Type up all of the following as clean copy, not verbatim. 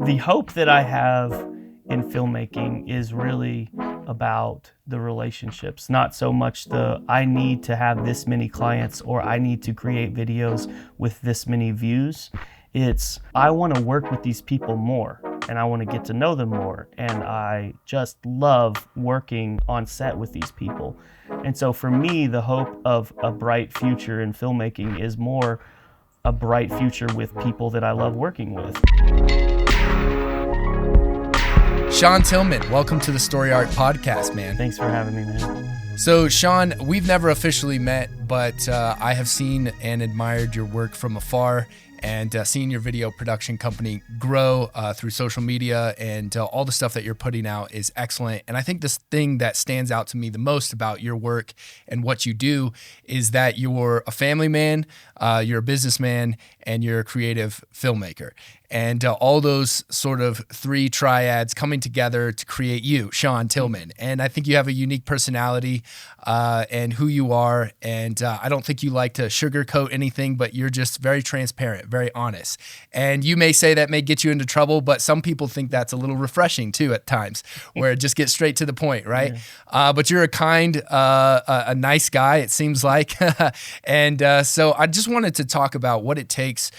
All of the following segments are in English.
The hope that I have in filmmaking is really about the relationships, not so much the I need to have this many clients or I need to create videos with this many views. It's I want to work with these people more and I want to get to know them more, and I just love working on set with these people. And so for me, the hope of a bright future in filmmaking is more a bright future with people that I love working with. Shaughn Tillman, welcome to the Story Art Podcast, man. Thanks for having me, man. So, Shaughn, we've never officially met, but I have seen and admired your work from afar, and seeing your video production company grow through social media and all the stuff that you're putting out is excellent. And I think this thing that stands out to me the most about your work and what you do is that you're a family man, you're a businessman, and you're a creative filmmaker. And all those sort of three triads coming together to create you, Shaughn Tillman. And I think you have a unique personality and who you are. And I don't think you like to sugarcoat anything, but you're just very transparent, very honest. And you may say that may get you into trouble, but some people think that's a little refreshing too at times, where it just gets straight to the point, right? Yeah. But you're a kind, a nice guy, it seems like. And so I just wanted to talk about what it takes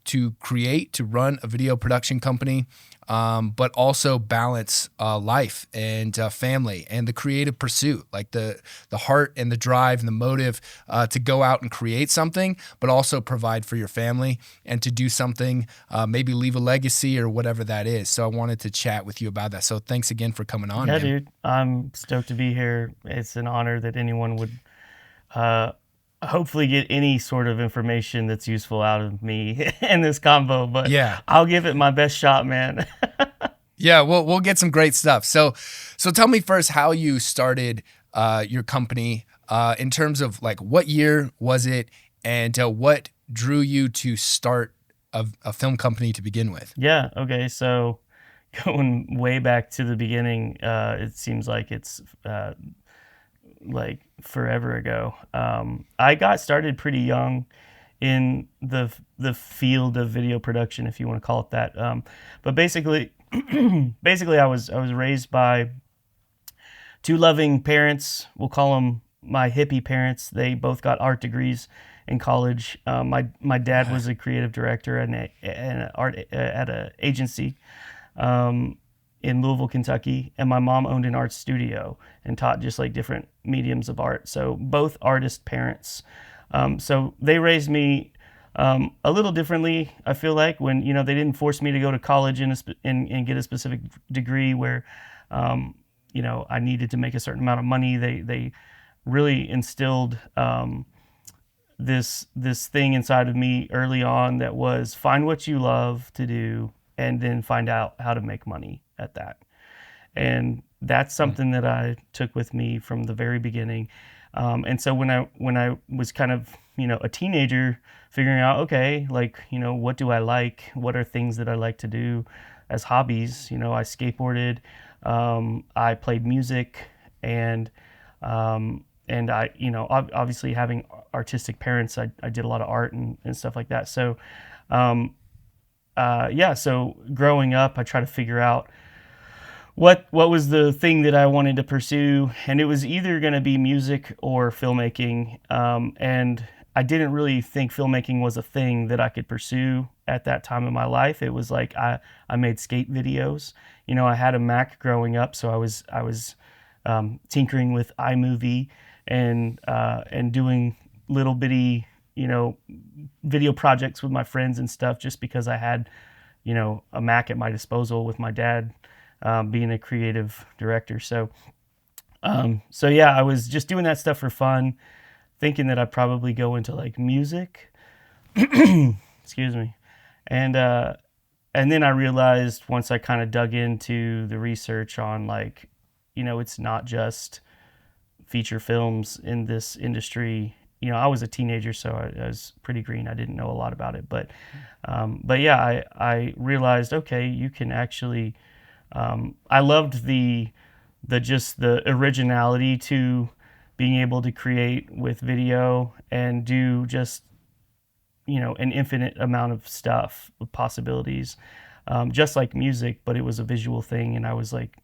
to create, to run a video production company, but also balance life and family and the creative pursuit, like the heart and the drive and the motive to go out and create something, but also provide for your family and to do something, maybe leave a legacy or whatever that is. So I wanted to chat with you about that. So thanks again for coming on. Yeah, man. dude, I'm stoked to be here. It's an honor that anyone would hopefully get any sort of information that's useful out of me in this combo, but yeah, I'll give it my best shot, man. Yeah, we'll get some great stuff. So tell me first how you started your company in terms of like what year was it and what drew you to start a film company to begin with? Yeah, okay, so going way back to the beginning, it seems like it's like forever ago. I got started pretty young in the field of video production, if you want to call it that. But basically, I was raised by two loving parents. We'll call them my hippie parents. They both got art degrees in college. My dad was a creative director at an agency in Louisville, Kentucky, and my mom owned an art studio and taught just like different mediums of art. So both artist parents. So they raised me a little differently. I feel like when they didn't force me to go to college and get a specific degree where I needed to make a certain amount of money. They really instilled this thing inside of me early on that was find what you love to do and then find out how to make money at that. And that's something that I took with me from the very beginning. And so when I was kind of, a teenager figuring out, okay, like, what do I like? What are things that I like to do as hobbies? I skateboarded, I played music, and I, obviously having artistic parents, I did a lot of art and stuff like that. So, so growing up, I tried to figure out what was the thing that I wanted to pursue, and it was either going to be music or filmmaking. And I didn't really think filmmaking was a thing that I could pursue at that time in my life. It was like I made skate videos. I had a Mac growing up, so I was tinkering with iMovie and doing little bitty video projects with my friends and stuff, just because I had a Mac at my disposal with my dad being a creative director. So yeah, I was just doing that stuff for fun, thinking that I'd probably go into like music. Excuse me. And then I realized once I kind of dug into the research on like, it's not just feature films in this industry. I was a teenager, so I was pretty green. I didn't know a lot about it, but yeah, I realized, okay, you can actually. I loved the originality to being able to create with video and do just an infinite amount of stuff with possibilities. just like music, but it was a visual thing. And I was like,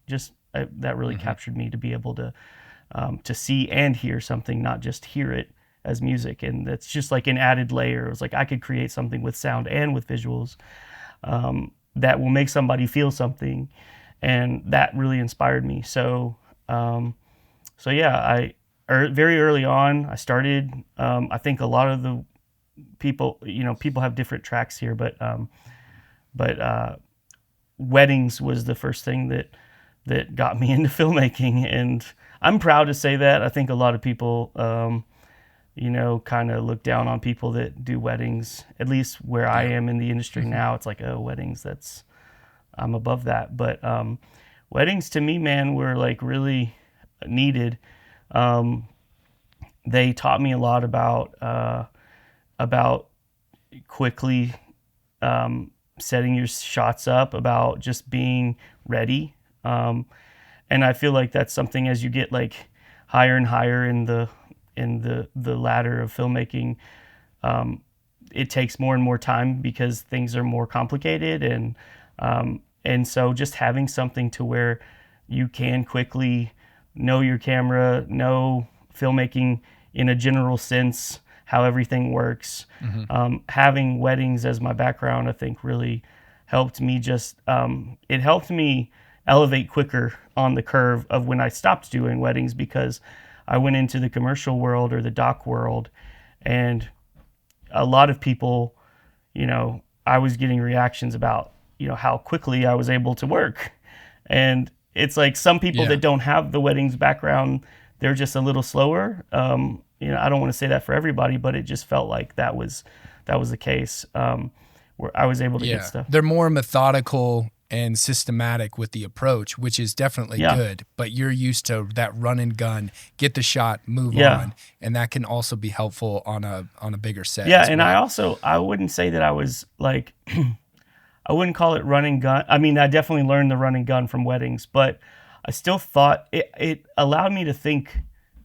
that really captured me, to be able to see and hear something, not just hear it as music. And that's just like an added layer. It was like I could create something with sound and with visuals that will make somebody feel something, and that really inspired me. So yeah, very early on I started. I think a lot of the people, people have different tracks here, but weddings was the first thing that got me into filmmaking, and I'm proud to say that. I think a lot of people, kind of look down on people that do weddings. At least where I am in the industry now, it's like, oh, weddings, I'm above that. But weddings to me, man, were like really needed. They taught me a lot about quickly setting your shots up, about just being ready. And I feel like that's something, as you get like higher and higher in the ladder of filmmaking, it takes more and more time because things are more complicated, and so just having something to where you can quickly know your camera, know filmmaking in a general sense, how everything works. Having weddings as my background, I think, really helped me. It helped me elevate quicker on the curve of when I stopped doing weddings, because I went into the commercial world or the doc world, and a lot of people, I was getting reactions about, how quickly I was able to work. And it's like some people that don't have the weddings background, they're just a little slower. I don't want to say that for everybody, but it just felt like that was the case, where I was able to get stuff. They're more methodical and systematic with the approach, which is definitely good, but you're used to that run and gun, get the shot, move on, and that can also be helpful on a bigger set. And I wouldn't say that I was like I wouldn't call it run and gun. I mean, I definitely learned the run and gun from weddings, but I still thought it allowed me to think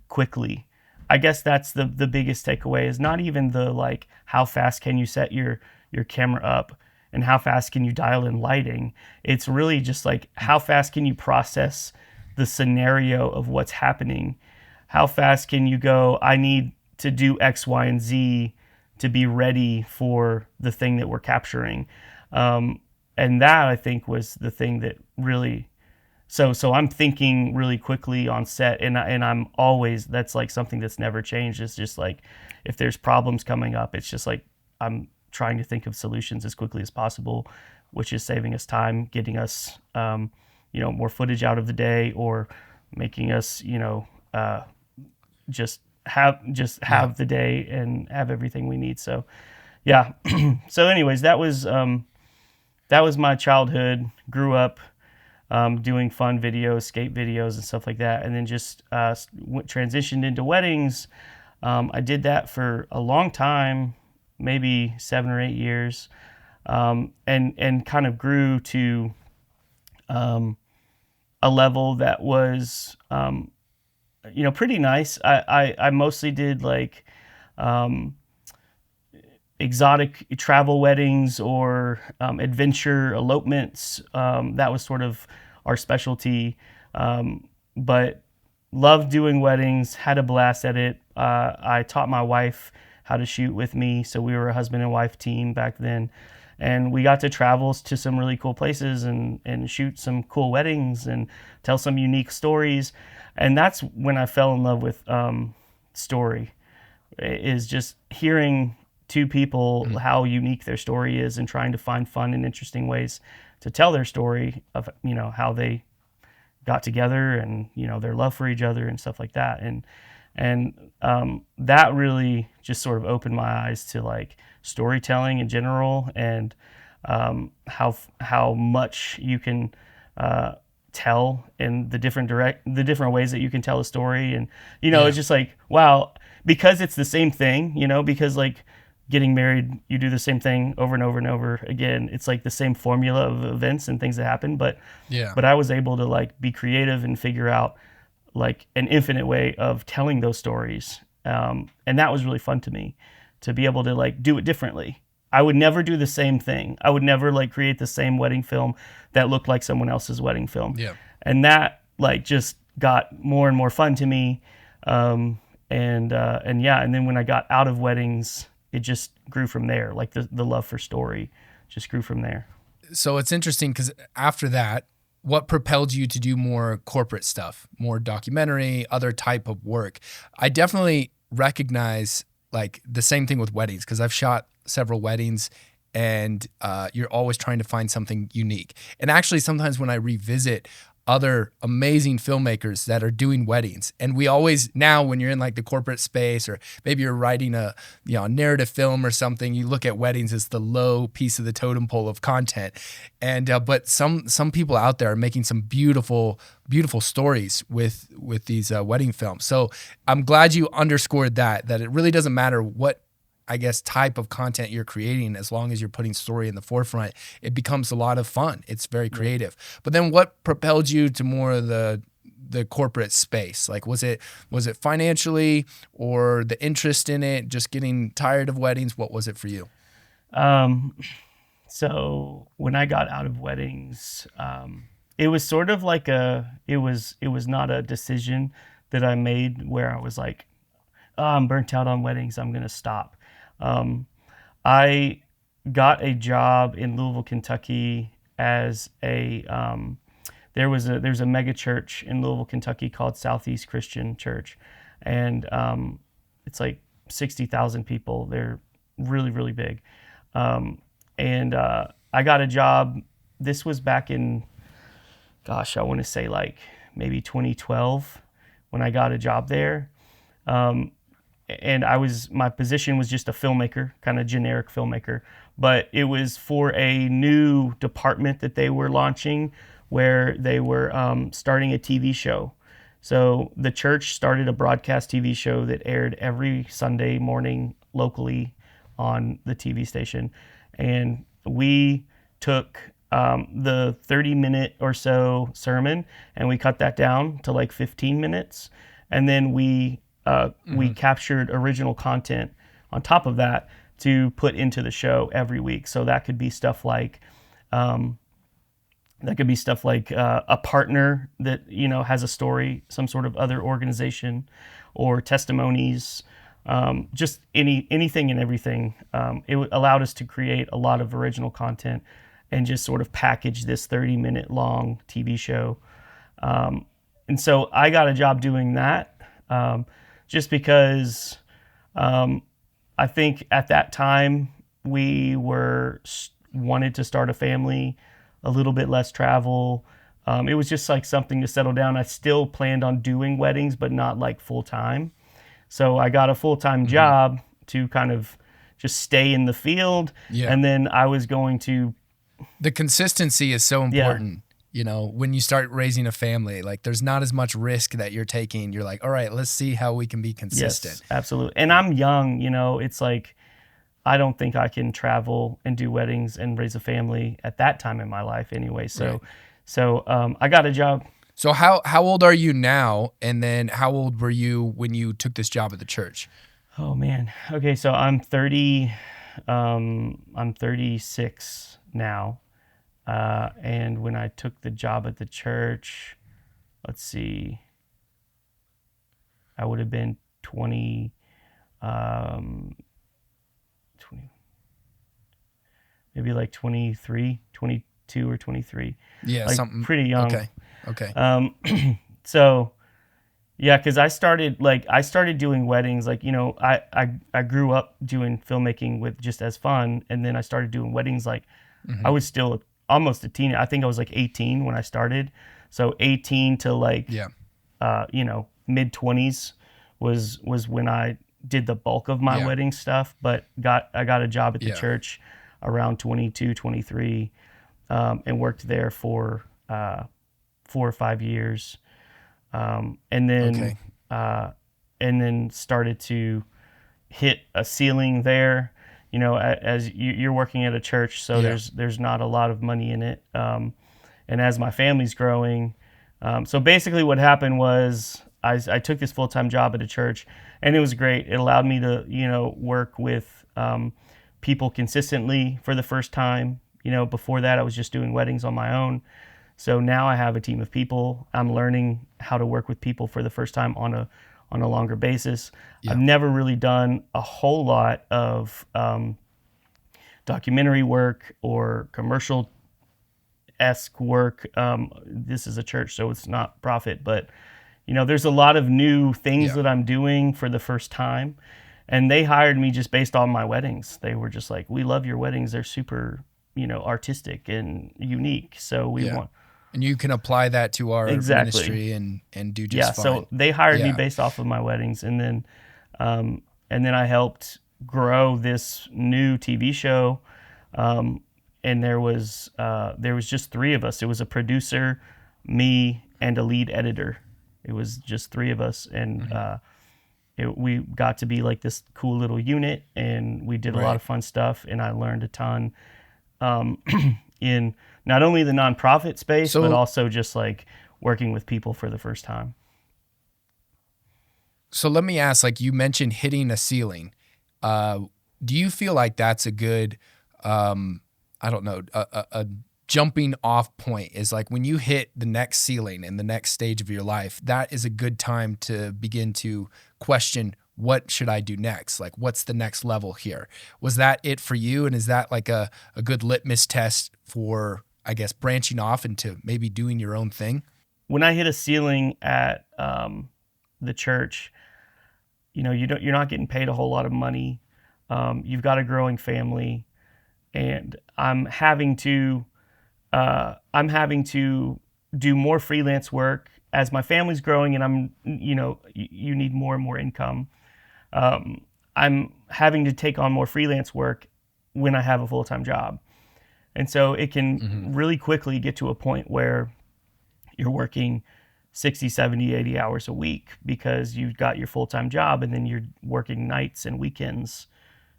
quickly. I guess that's the biggest takeaway, is not even the like how fast can you set your camera up and how fast can you dial in lighting. It's really just like how fast can you process the scenario of what's happening. How fast can you go, I need to do X, Y, and Z to be ready for the thing that we're capturing. And that, I think, was the thing that really, so I'm thinking really quickly on set, and I'm always, that's like something that's never changed. It's just like, if there's problems coming up, it's just like, I'm trying to think of solutions as quickly as possible, which is saving us time, getting us, more footage out of the day, or making us, just have the day and have everything we need. So, yeah. So anyways, that was my childhood. Grew up doing fun videos, skate videos and stuff like that, and then just transitioned into weddings. I did that for a long time, maybe 7 or 8 years, and kind of grew to a level that was pretty nice. I mostly did like exotic travel weddings or adventure elopements. That was sort of our specialty, but loved doing weddings, had a blast at it. I taught my wife how to shoot with me, so we were a husband and wife team back then, and we got to travel to some really cool places and shoot some cool weddings and tell some unique stories. And that's when I fell in love with story, is just hearing two people how unique their story is, and trying to find fun and interesting ways to tell their story of how they got together and their love for each other and stuff like that. And that really just sort of opened my eyes to like storytelling in general, and how much you can tell in the different ways that you can tell a story. And it's just like, wow, because it's the same thing, because like getting married, you do the same thing over and over and over again. It's like the same formula of events and things that happen, but I was able to like be creative and figure out like an infinite way of telling those stories, and that was really fun to me, to be able to like do it differently. I would never do the same thing. I would never like create the same wedding film that looked like someone else's wedding film. Yeah. And that like just got more and more fun to me. And yeah, and then when I got out of weddings, it just grew from there. Like the love for story just grew from there. So it's interesting because after that, what propelled you to do more corporate stuff, more documentary, other type of work? I definitely recognize like the same thing with weddings because I've shot several weddings, and you're always trying to find something unique. And actually, sometimes when I revisit other amazing filmmakers that are doing weddings, and we always now when you're in like the corporate space or maybe you're writing a a narrative film or something, you look at weddings as the low piece of the totem pole of content. And but some people out there are making some beautiful stories with these wedding films. So I'm glad you underscored that it really doesn't matter what, I guess, type of content you're creating, as long as you're putting story in the forefront, it becomes a lot of fun. It's very creative. But then what propelled you to more of the corporate space? Like, was it financially or the interest in it, just getting tired of weddings? What was it for you? So when I got out of weddings, it was sort of like it was not a decision that I made where I was like, oh, I'm burnt out on weddings, I'm going to stop. I got a job in Louisville, Kentucky as there's a mega church in Louisville, Kentucky called Southeast Christian Church. And it's like 60,000 people. They're really, really big. And I got a job. This was back in, gosh, I want to say like maybe 2012 when I got a job there. And my position was just a filmmaker, kind of generic filmmaker, but it was for a new department that they were launching where they were starting a TV show. So the church started a broadcast TV show that aired every Sunday morning locally on the TV station. And we took the 30-minute or so sermon and we cut that down to like 15 minutes. And then we captured original content on top of that to put into the show every week. So that could be stuff like a partner that has a story, some sort of other organization, or testimonies, just anything and everything. It allowed us to create a lot of original content and just sort of package this 30-minute long TV show. And so I got a job doing that. Just because I think at that time we wanted to start a family, a little bit less travel. It was just like something to settle down. I still planned on doing weddings, but not like full time. So I got a full-time job to kind of just stay in the field. Yeah. And then I was going to... The consistency is so important. Yeah. When you start raising a family, like there's not as much risk that you're taking. You're like, all right, let's see how we can be consistent. Yes, absolutely. And I'm young, it's like, I don't think I can travel and do weddings and raise a family at that time in my life anyway. So, right. I got a job. So how old are you now? And then how old were you when you took this job at the church? Oh man. Okay. So I'm 30, I'm 36 now. And when I took the job at the church, let's see, I would have been 20, maybe like 23, 22 or 23. Yeah, like something pretty young. Okay. So yeah, because I started doing weddings. Like, I grew up doing filmmaking with just as fun, and then I started doing weddings. Like, I was still almost a teen. I think I was like 18 when I started. So 18 to like, mid 20s was when I did the bulk of my wedding stuff. But I got a job at the church around 22, 23, and worked there for 4 or 5 years. And then started to hit a ceiling there. As you're working at a church, so there's not a lot of money in it. And as my family's growing, so basically what happened was I took this full-time job at a church, and it was great. It allowed me to, work with people consistently for the first time. Before that I was just doing weddings on my own. So now I have a team of people. I'm learning how to work with people for the first time on a longer basis. Yeah. I've never really done a whole lot of documentary work or commercial-esque work. This is a church, so it's not profit, but there's a lot of new things that I'm doing for the first time. And they hired me just based on my weddings. They were just like, we love your weddings. They're super, artistic and unique. So we want. And you can apply that to our ministry and do just fine. So they hired me based off of my weddings. And then I helped grow this new TV show. And there was just three of us. It was a producer, me, and a lead editor. It was just three of us. And, we got to be like this cool little unit, and we did a lot of fun stuff, and I learned a ton in not only the nonprofit space, but also just like working with people for the first time. So let me ask, like you mentioned hitting a ceiling. Do you feel like that's a good, a jumping off point is like when you hit the next ceiling in the next stage of your life, that is a good time to begin to question, what should I do next? Like, what's the next level here? Was that it for you? And is that like a good litmus test for, I guess, branching off into maybe doing your own thing? When I hit a ceiling at the church, you're not getting paid a whole lot of money. You've got a growing family, and I'm having to do more freelance work as my family's growing, and you need more and more income. I'm having to take on more freelance work when I have a full-time job. And so it can really quickly get to a point where you're working 60, 70, 80 hours a week because you've got your full-time job, and then you're working nights and weekends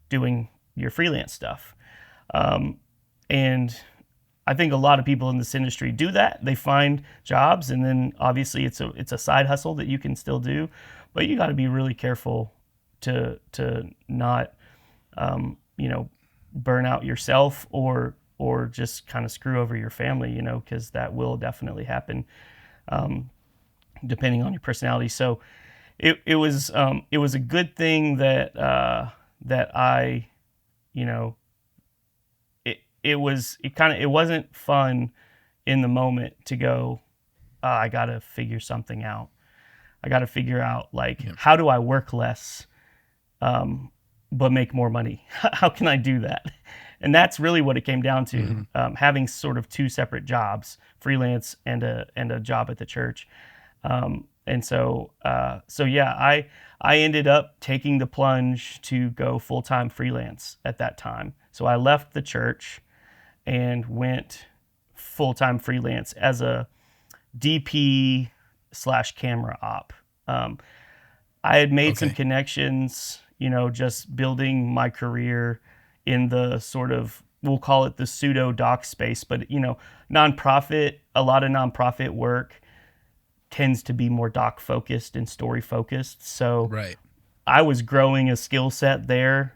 doing your freelance stuff. And I think a lot of people in this industry do that. They find jobs, and then obviously it's a side hustle that you can still do, but you got to be really careful to not burn out yourself or just kind of screw over your family, because that will definitely happen depending on your personality. So it was a good thing that I it wasn't fun in the moment to go, I got to figure something out. I got to figure out how do I work less, but make more money? How can I do that? And that's really what it came down to, having sort of two separate jobs, freelance and a job at the church. I ended up taking the plunge to go full-time freelance at that time. So I left the church and went full-time freelance as a DP/camera op. I had made some connections, just building my career in the sort of, we'll call it the pseudo doc space, but nonprofit, a lot of nonprofit work tends to be more doc focused and story focused. So I was growing a skill set there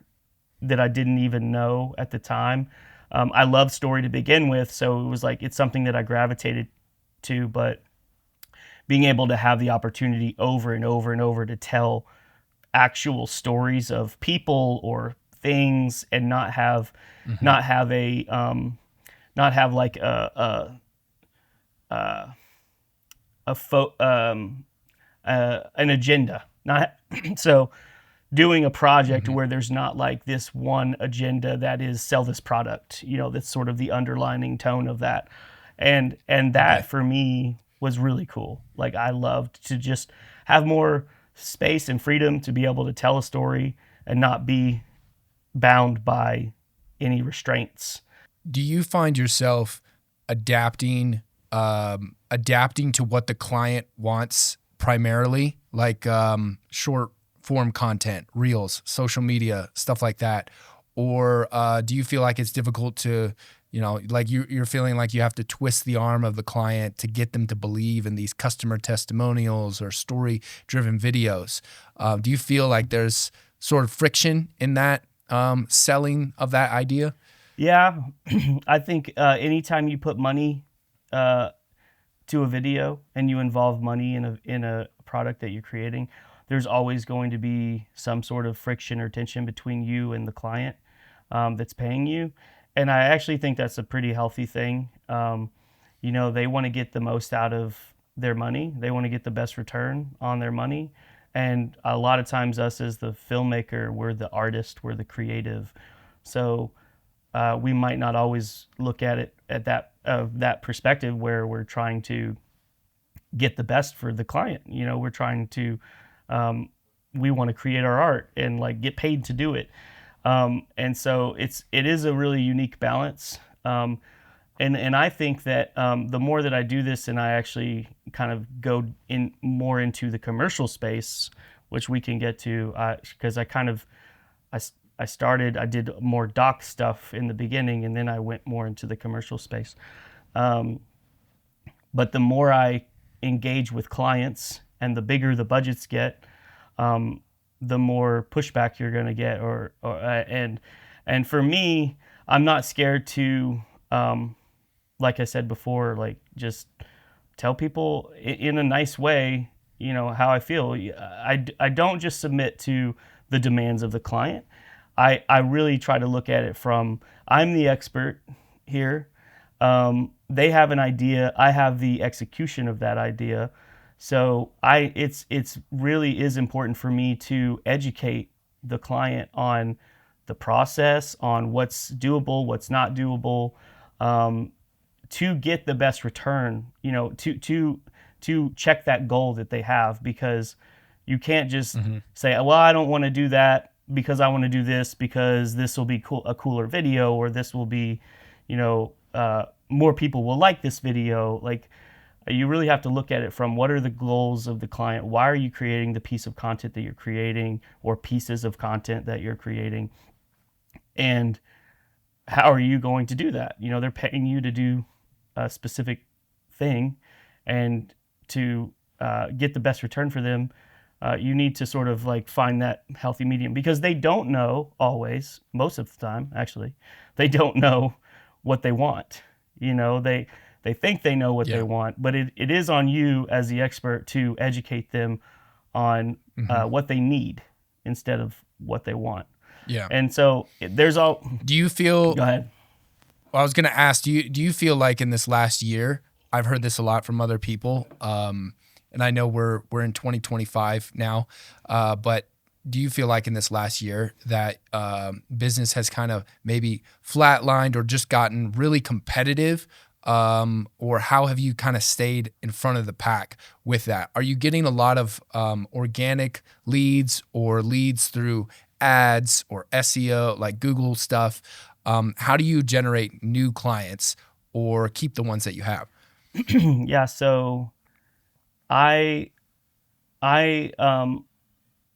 that I didn't even know at the time. I love story to begin with, so it was like it's something that I gravitated to, but being able to have the opportunity over and over and over to tell actual stories of people or things and not have an agenda. So doing a project where there's not like this one agenda that is sell this product, that's sort of the underlining tone of that. And that for me was really cool. Like I loved to just have more space and freedom to be able to tell a story and not be bound by any restraints. Do you find yourself adapting to what the client wants primarily, like short form content, reels, social media, stuff like that? Or do you feel like it's difficult to, like you're feeling like you have to twist the arm of the client to get them to believe in these customer testimonials or story-driven videos? Do you feel like there's sort of friction in that selling of that idea? Yeah, I think anytime you put money uh, to a video and you involve money in a product that you're creating, there's always going to be some sort of friction or tension between you and the client that's paying you. And I actually think that's a pretty healthy thing. They want to get the most out of their money. They want to get the best return on their money. And a lot of times, us as the filmmaker, we're the artist, we're the creative. So we might not always look at it at that perspective where we're trying to get the best for the client. We're trying to we want to create our art and like get paid to do it. And so it is a really unique balance. And I think that the more that I do this and I actually kind of go in more into the commercial space, which we can get to, because I did more doc stuff in the beginning, and then I went more into the commercial space. But the more I engage with clients and the bigger the budgets get, the more pushback you're going to get. And for me, I'm not scared to, like I said before, like just tell people in a nice way, how I feel. I don't just submit to the demands of the client. I really try to look at it from, I'm the expert here. They have an idea. I have the execution of that idea. So it's really is important for me to educate the client on the process, on what's doable, what's not doable, to get the best return, to check that goal that they have, because you can't just say, well, I don't want to do that because I want to do this because this will be a cooler video, or this will be, more people will like this video. Like, you really have to look at it from, what are the goals of the client? Why are you creating the piece of content that you're creating, or pieces of content that you're creating? And how are you going to do that? They're paying you to do a specific thing, and to get the best return for them, you need to sort of like find that healthy medium, because they don't know always, most of the time, actually, they don't know what they want. They think they know what they want, but it is on you as the expert to educate them on what they need instead of what they want. Yeah. And so there's all. Do you feel? Go ahead. Well, I was going to ask, do you feel like in this last year, I've heard this a lot from other people, and I know we're in 2025 now, but do you feel like in this last year that business has kind of maybe flatlined or just gotten really competitive? Or how have you kind of stayed in front of the pack with that? Are you getting a lot of organic leads, or leads through ads or SEO, like Google stuff? How do you generate new clients or keep the ones that you have? Yeah, so I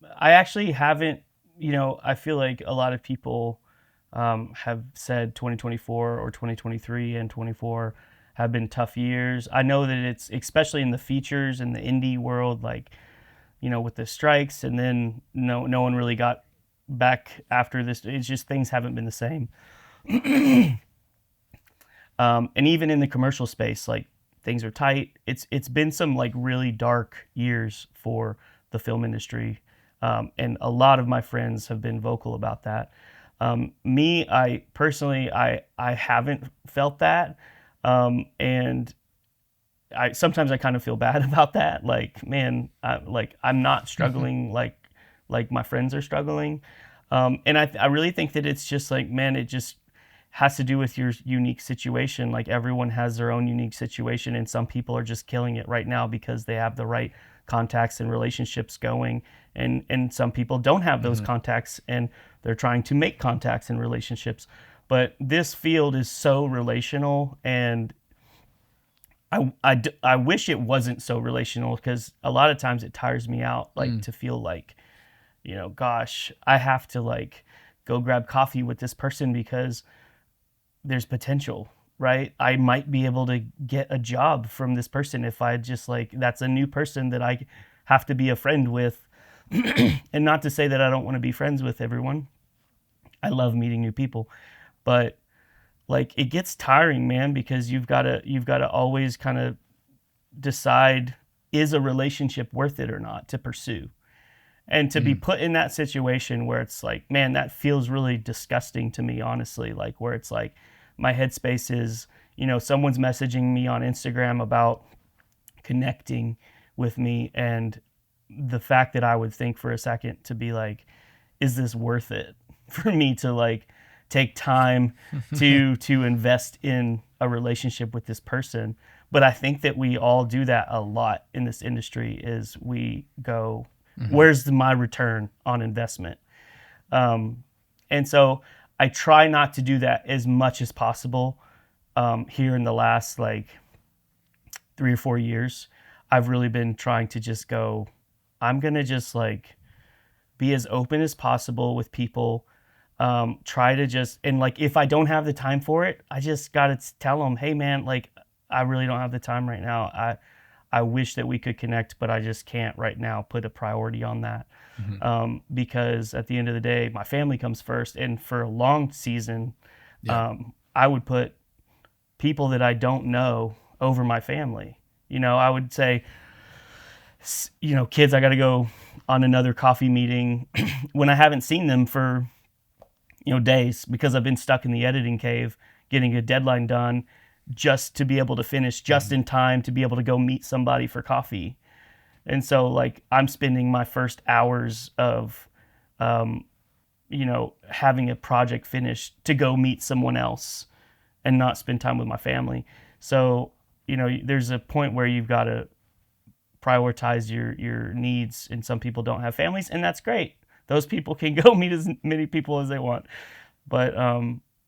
actually haven't, I feel like a lot of people have said 2024 or 2023 and 24 have been tough years. I know that it's, especially in the features in the indie world, like, with the strikes, and then no one really got back after this. It's just, things haven't been the same. And even in the commercial space, like, things are tight. It's been some like really dark years for the film industry. And a lot of my friends have been vocal about that. I personally, I haven't felt that. And sometimes I kind of feel bad about that. Like, man, I'm not struggling like my friends are struggling. And I really think that it's just like, man, it just has to do with your unique situation. Like, everyone has their own unique situation, and some people are just killing it right now because they have the right contacts and relationships going, and some people don't have those contacts, and they're trying to make contacts and relationships. But this field is so relational, and I wish it wasn't so relational, because a lot of times it tires me out, like to feel like, gosh, I have to like go grab coffee with this person because there's potential, right? I might be able to get a job from this person if I just like, that's a new person that I have to be a friend with. And not to say that I don't want to be friends with everyone. I love meeting new people, but like it gets tiring, man, because you've got to always kind of decide, is a relationship worth it or not to pursue. And to be put in that situation where it's like, man, that feels really disgusting to me, honestly. Like where it's like my headspace is, someone's messaging me on Instagram about connecting with me, and the fact that I would think for a second to be like, is this worth it for me to like take time to invest in a relationship with this person? But I think that we all do that a lot in this industry, is we go, where's my return on investment? And so I try not to do that as much as possible. Here in the last like 3 or 4 years, I've really been trying to just go, I'm going to just like be as open as possible with people. Try to just, and like, if I don't have the time for it, I just got to tell them, hey man, like I really don't have the time right now. I wish that we could connect, but I just can't right now put a priority on that. Because at the end of the day, my family comes first. And for a long season, I would put people that I don't know over my family. I would say, kids, I got to go on another coffee meeting when I haven't seen them for, days, because I've been stuck in the editing cave getting a deadline done just to be able to finish just in time to be able to go meet somebody for coffee. And so like I'm spending my first hours of, having a project finished to go meet someone else and not spend time with my family. So, there's a point where you've got to prioritize your needs, and some people don't have families, and that's great. Those people can go meet as many people as they want. But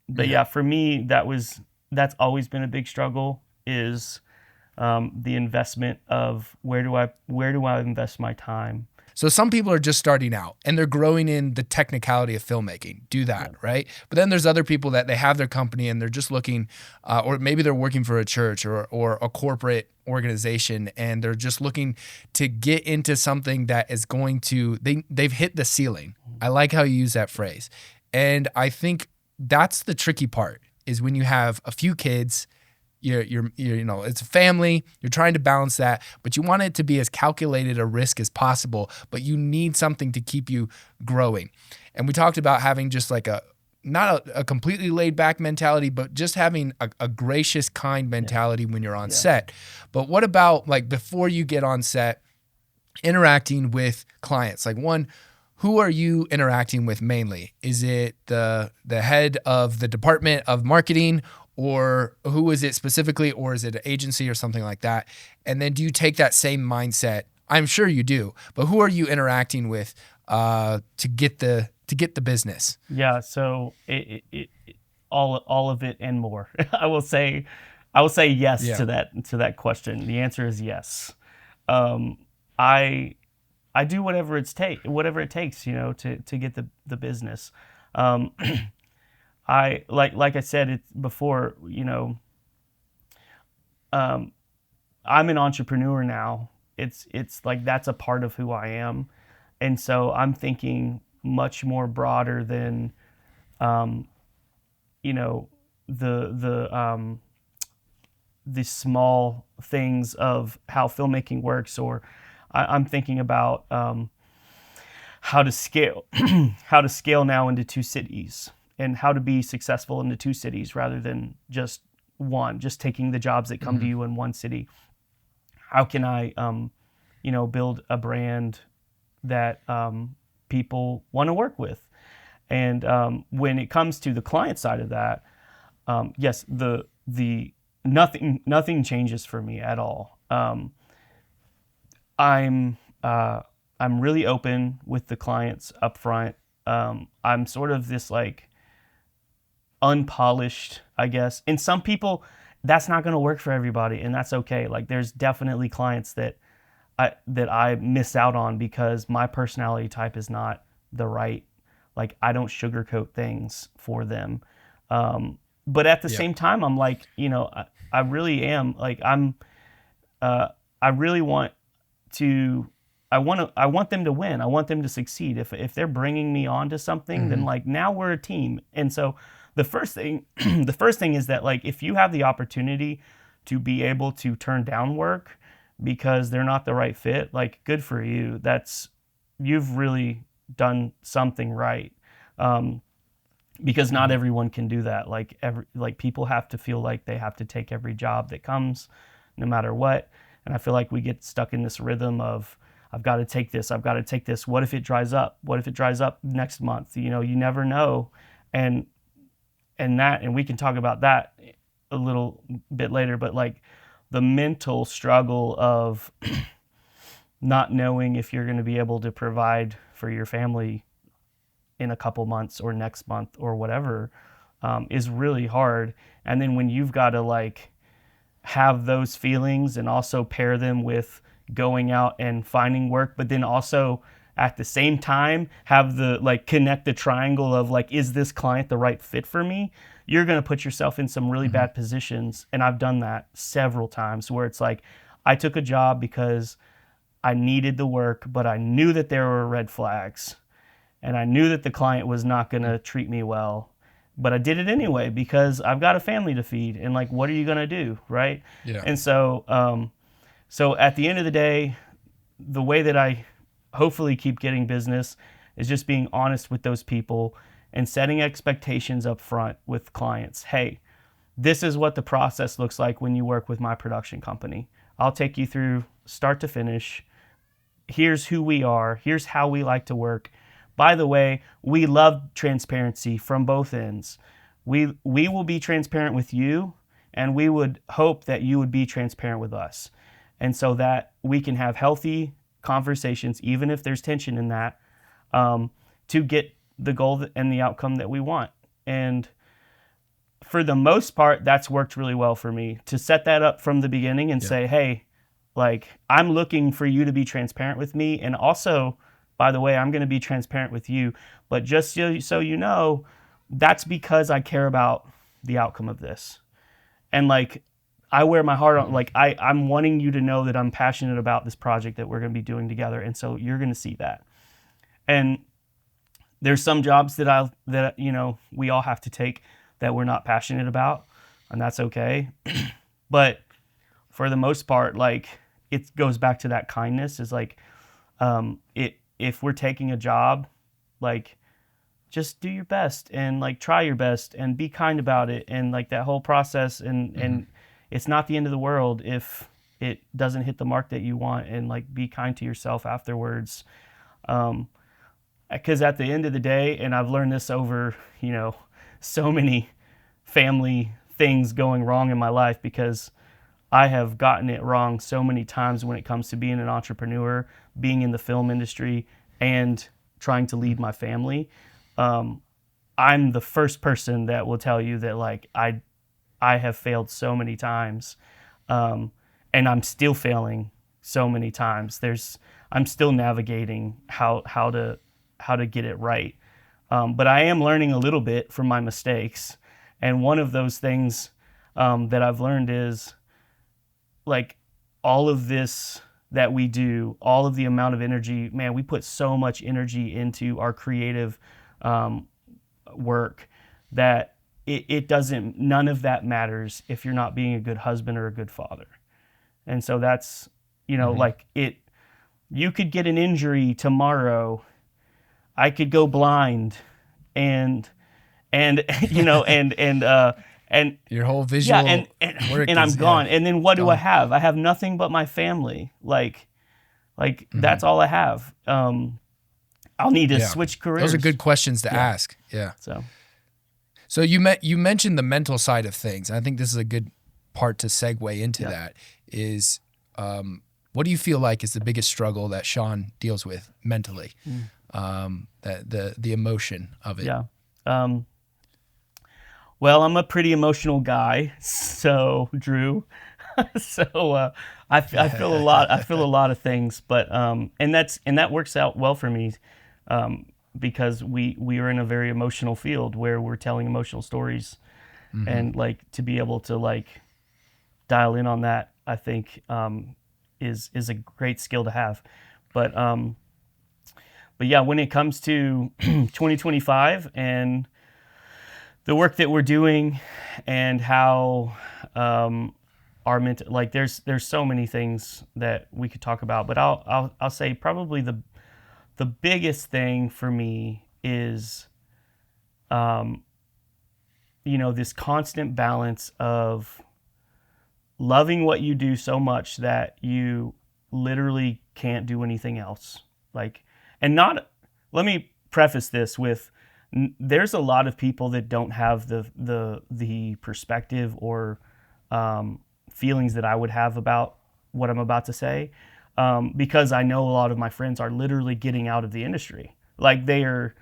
yeah, for me, that's always been a big struggle, is the investment of where do I invest my time. So some people are just starting out and they're growing in the technicality of filmmaking. Do that, right? But then there's other people that they have their company and they're just looking, or maybe they're working for a church or a corporate organization, and they're just looking to get into something that is going to, they've hit the ceiling. I like how you use that phrase. And I think that's the tricky part, is when you have a few kids, you're it's a family, you're trying to balance that, but you want it to be as calculated a risk as possible, but you need something to keep you growing. And we talked about having just like not a completely laid back mentality, but just having a gracious, kind mentality when you're on set. But what about like before you get on set, interacting with clients? Like, one, who are you interacting with mainly? Is it the head of the department of marketing, or who is it specifically, or is it an agency or something like that? And then do you take that same mindset? I'm sure you do, but who are you interacting with to get the business? Yeah, so it all of it and more. I will say yes to that question. The answer is yes. I do whatever it takes, to get the business. I like I said it before, I'm an entrepreneur now. It's like that's a part of who I am, and so I'm thinking much more broader than, the small things of how filmmaking works, or I'm thinking about how to scale now into 2 cities, and how to be successful in the 2 cities rather than just taking the jobs that come to you in one city. How can I, build a brand that people want to work with? And when it comes to the client side of that, yes, the nothing changes for me at all. I'm really open with the clients up front. I'm sort of this like unpolished, I guess. And some people, that's not going to work for everybody, and that's okay. Like there's definitely clients that I miss out on because my personality type is not the right, like I don't sugarcoat things for them. But at the same time, I'm like, I really am like, I really want to, I want them to win. I want them to succeed. If they're bringing me on to something, then like now we're a team. And so the first thing the first thing is that like if you have the opportunity to be able to turn down work because they're not the right fit, like good for you. You've really done something right. Because not everyone can do that. Like people have to feel like they have to take every job that comes, no matter what. And I feel like we get stuck in this rhythm of I've got to take this. I've got to take this. What if it dries up? What if it dries up next month? You know, you never know. And we can talk about that a little bit later. But like the mental struggle of not knowing if you're going to be able to provide for your family in a couple months or next month or whatever is really hard. And then when you've got to like have those feelings and also pair them with going out and finding work, but then also at the same time have the like connect the triangle of like, is this client the right fit for me? You're going to put yourself in some really bad positions. And I've done that several times where it's like, I took a job because I needed the work, but I knew that there were red flags and I knew that the client was not going to treat me well. But I did it anyway because I've got a family to feed, and like, what are you gonna do, right? Yeah. And so, so at the end of the day, the way that I hopefully keep getting business is just being honest with those people and setting expectations up front with clients. Hey, this is what the process looks like when you work with my production company. I'll take you through start to finish. Here's who we are. Here's how we like to work. By the way, we love transparency from both ends. We will be transparent with you, and we would hope that you would be transparent with us. And so that we can have healthy conversations, even if there's tension in that, to get the goal and the outcome that we want. And for the most part, that's worked really well for me to set that up from the beginning and say, hey, like, I'm looking for you to be transparent with me. And also, by the way, I'm going to be transparent with you, but just so you know, that's because I care about the outcome of this. And like, I wear my heart on, like, I'm wanting you to know that I'm passionate about this project that we're going to be doing together. And so you're going to see that. And there's some jobs that you know, we all have to take that we're not passionate about, and that's okay. But for the most part, like, it goes back to that kindness is like, if we're taking a job, like, just do your best and like try your best and be kind about it and like that whole process and it's not the end of the world if it doesn't hit the mark that you want, and like be kind to yourself afterwards. Because at the end of the day, and I've learned this over, you know, so many family things going wrong in my life, because I have gotten it wrong so many times when it comes to being an entrepreneur, being in the film industry, and trying to lead my family. I'm the first person that will tell you that like I have failed so many times, and I'm still failing so many times. I'm still navigating how to get it right. But I am learning a little bit from my mistakes. And one of those things that I've learned is like all of this that we do, all of the amount of energy, man, we put so much energy into our creative work that it doesn't, none of that matters if you're not being a good husband or a good father. And so that's, you know, like you could get an injury tomorrow. I could go blind and you know, and your whole visual work and I'm gone. And then what do I gone. have? I have nothing but my family. Like that's all I have. I'll need to switch careers. Those are good questions to ask. Yeah. So you mentioned the mental side of things. I think this is a good part to segue into that is, what do you feel like is the biggest struggle that Shaughn deals with mentally? The emotion of it. Yeah. Well, I'm a pretty emotional guy, so Drew. So I feel a lot. I feel a lot of things, but and that works out well for me, because we are in a very emotional field where we're telling emotional stories, and like to be able to like dial in on that, I think is a great skill to have. But yeah, when it comes to 2025 and the work that we're doing and how our mental, like there's so many things that we could talk about, but I'll say probably the biggest thing for me is this constant balance of loving what you do so much that you literally can't do anything else. Like, and not, let me preface this with, there's a lot of people that don't have the perspective or feelings that I would have about what I'm about to say, because I know a lot of my friends are literally getting out of the industry. Like they're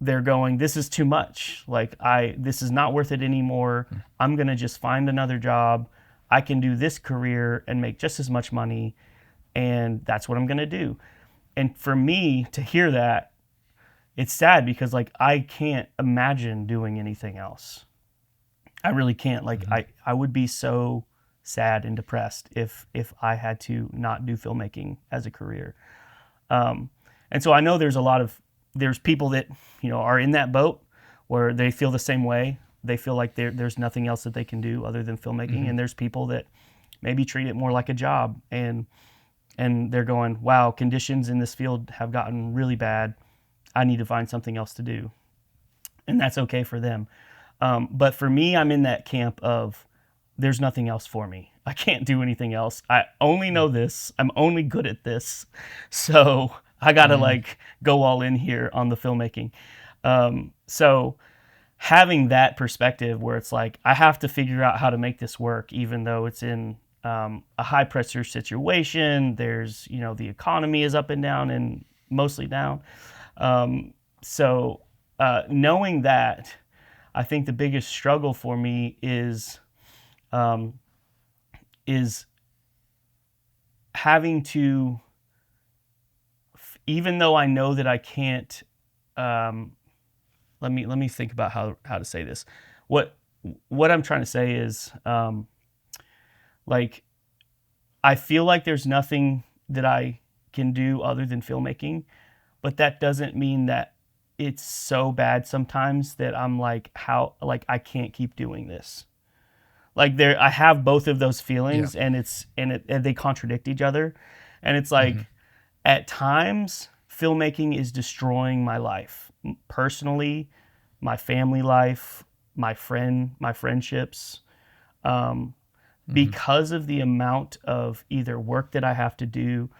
going, this is too much. Like this is not worth it anymore. I'm gonna just find another job. I can do this career and make just as much money, and that's what I'm gonna do. And for me to hear that, it's sad because like I can't imagine doing anything else. I really can't. Like I would be so sad and depressed if I had to not do filmmaking as a career. And so I know there's people that are in that boat where they feel the same way. They feel like there's nothing else that they can do other than filmmaking. And there's people that maybe treat it more like a job, and they're going, wow, conditions in this field have gotten really bad. I need to find something else to do. And that's okay for them. But for me, I'm in that camp of there's nothing else for me. I can't do anything else. I only know this. I'm only good at this. So I got to like go all in here on the filmmaking. So having that perspective where it's like, I have to figure out how to make this work, even though it's in a high pressure situation. There's, the economy is up and down and mostly down. So knowing that, I think the biggest struggle for me is having to, even though I know that I can't, let me think about how to say this. What I'm trying to say is, like, I feel like there's nothing that I can do other than filmmaking, but that doesn't mean that it's so bad sometimes that I'm like, I can't keep doing this. Like I have both of those feelings, and they contradict each other. And it's like, at times filmmaking is destroying my life personally, my family life, my friendships, because of the amount of either work that I have to do,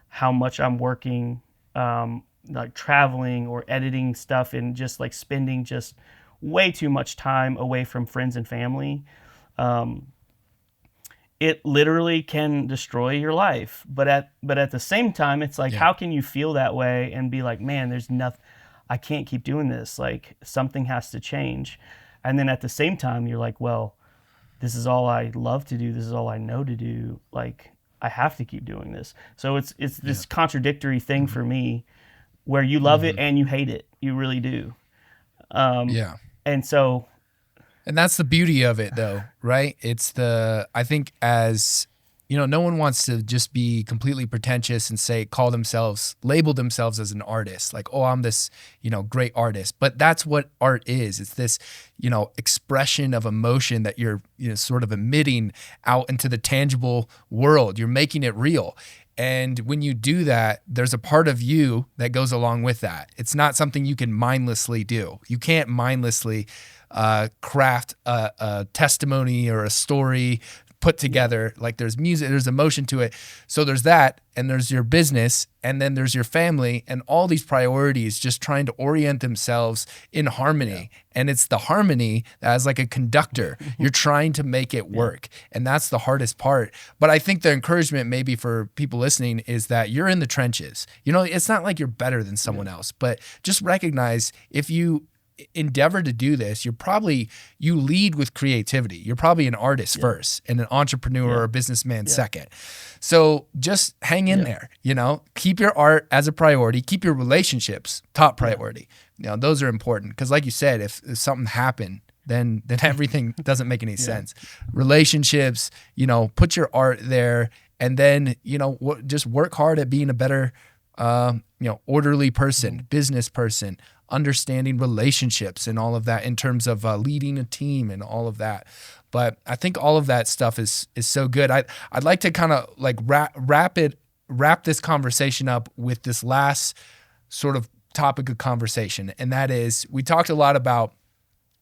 how much I'm working, like traveling or editing stuff, and just like spending just way too much time away from friends and family. It literally can destroy your life. But at the same time, it's like, how can you feel that way and be like, man, there's nothing, I can't keep doing this. Like something has to change. And then at the same time, you're like, well, this is all I love to do. This is all I know to do. Like I have to keep doing this. So it's this contradictory thing for me, where you love it and you hate it. You really do. And so, and that's the beauty of it though, right? I think as, no one wants to just be completely pretentious and label themselves as an artist. Like, oh, I'm this, great artist. But that's what art is. It's this, expression of emotion that you're, sort of emitting out into the tangible world. You're making it real. And when you do that, there's a part of you that goes along with that. It's not something you can mindlessly do. You can't mindlessly craft a testimony or a story put together. Like there's music, there's emotion to it. So there's that, and there's your business, and then there's your family, and all these priorities just trying to orient themselves in harmony. And it's the harmony as like a conductor. You're trying to make it work. And that's the hardest part. But I think the encouragement maybe for people listening is that you're in the trenches. It's not like you're better than someone else, but just recognize if you endeavor to do this, you lead with creativity. You're probably an artist first, and an entrepreneur or a businessman second. So just hang in there, keep your art as a priority, keep your relationships top priority. Those are important, because like you said, if something happened, then everything doesn't make any sense. Relationships, put your art there, and then, just work hard at being a better orderly person, business person, understanding relationships and all of that in terms of leading a team and all of that. But I think all of that stuff is so good. I'd like to kind of like wrap this conversation up with this last sort of topic of conversation. And that is, we talked a lot about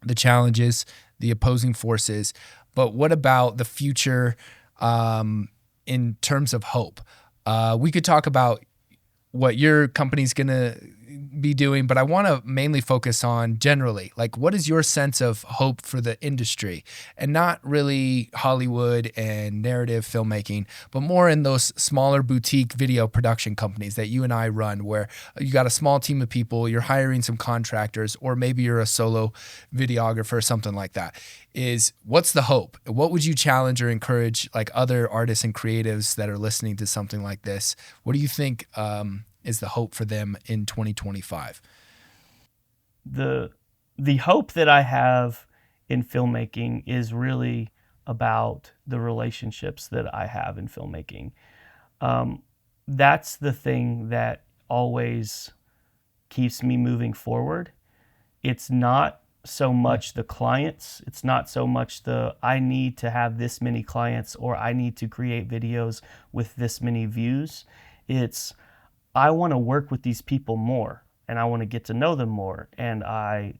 the challenges, the opposing forces, but what about the future in terms of hope? We could talk about what your company's going to be doing, but I want to mainly focus on generally, like, what is your sense of hope for the industry, and not really Hollywood and narrative filmmaking, but more in those smaller boutique video production companies that you and I run, where you got a small team of people, you're hiring some contractors, or maybe you're a solo videographer, something like that. What's the hope? What would you challenge or encourage like other artists and creatives that are listening to something like this? What do you think is the hope for them in 2025? The hope that I have in filmmaking is really about the relationships that I have in filmmaking. That's the thing that always keeps me moving forward. It's not so much the clients. It's not so much I need to have this many clients, or I need to create videos with this many views. It's, I want to work with these people more, and I want to get to know them more. And I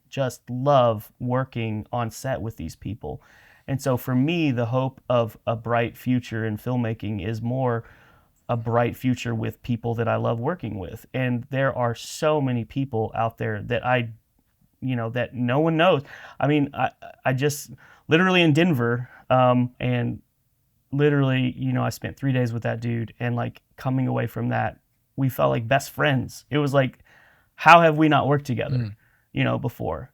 just love working on set with these people. And so for me, the hope of a bright future in filmmaking is more a bright future with people that I love working with. And there are so many people out there that that no one knows. I mean, I just literally in Denver, and literally, I spent 3 days with that dude, and like coming away from that, we felt like best friends. It was like, how have we not worked together, before?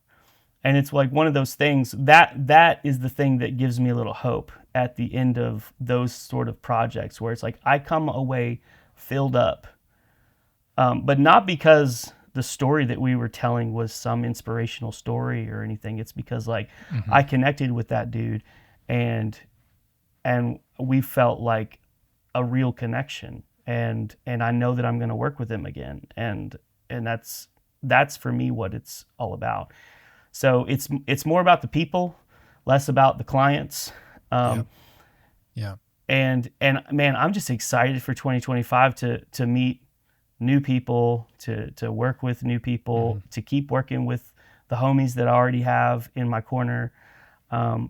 And it's like one of those things that is the thing that gives me a little hope at the end of those sort of projects, where it's like I come away filled up, but not because the story that we were telling was some inspirational story or anything. It's because like I connected with that dude, and we felt like a real connection, and I know that I'm going to work with him again, and that's for me what it's all about. So it's more about the people, less about the clients. Yeah. And man, I'm just excited for 2025 to meet new people, to work with new people, to keep working with the homies that I already have in my corner.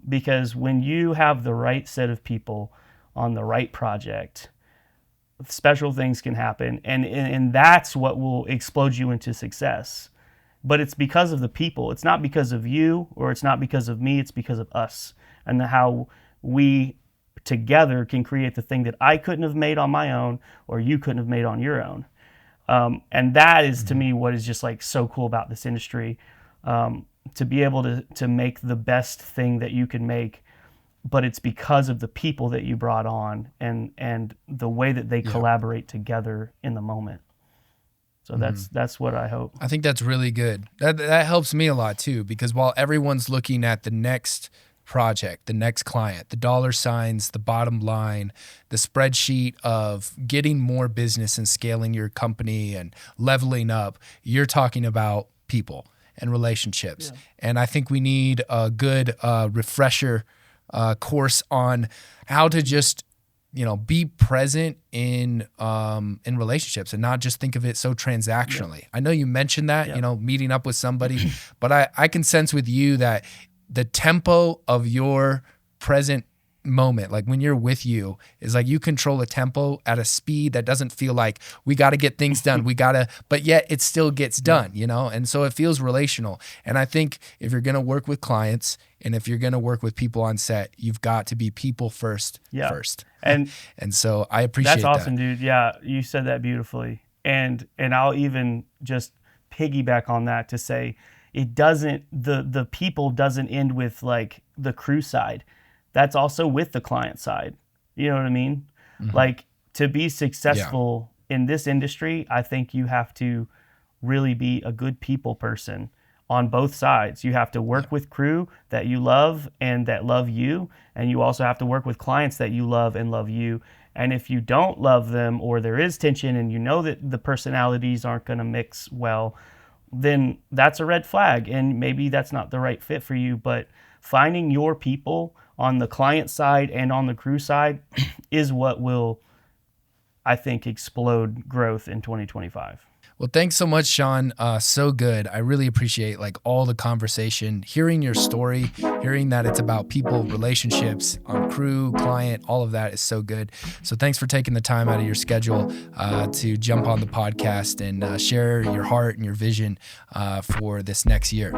Because when you have the right set of people on the right project, special things can happen. And that's what will explode you into success. But it's because of the people. It's not because of you, or it's not because of me. It's because of us, and how we together can create the thing that I couldn't have made on my own, or you couldn't have made on your own. And that is, to me, what is just like so cool about this industry, to be able to make the best thing that you can make, but it's because of the people that you brought on, and the way that they collaborate together in the moment. So that's what I hope. I think that's really good. That helps me a lot too, because while everyone's looking at the next project, the next client, the dollar signs, the bottom line, the spreadsheet of getting more business and scaling your company and leveling up, you're talking about people and relationships. Yeah. And I think we need a good refresher course on how to just be present in relationships, and not just think of it so transactionally. Yeah. I know you mentioned that, meeting up with somebody, but I can sense with you that the tempo of your present moment, like when you're with you, is like you control a tempo at a speed that doesn't feel like we got to get things done. But yet it still gets done, And so it feels relational. And I think if you're going to work with clients, and if you're going to work with people on set, you've got to be people first. And so I appreciate that. That's awesome, dude. Yeah, you said that beautifully. And I'll even just piggyback on that to say, it doesn't, the people doesn't end with like the crew side. That's also with the client side. You know what I mean? Like, to be successful in this industry, I think you have to really be a good people person on both sides. You have to work with crew that you love and that love you, and you also have to work with clients that you love and love you. And if you don't love them, or there is tension and you know that the personalities aren't going to mix well, then that's a red flag, and maybe that's not the right fit for you. But finding your people on the client side and on the crew side is what will, I think, explode growth in 2025. Well, thanks so much, Shaughn. So good. I really appreciate like all the conversation, hearing your story, hearing that it's about people, relationships, on crew, client, all of that is so good. So thanks for taking the time out of your schedule to jump on the podcast and share your heart and your vision for this next year.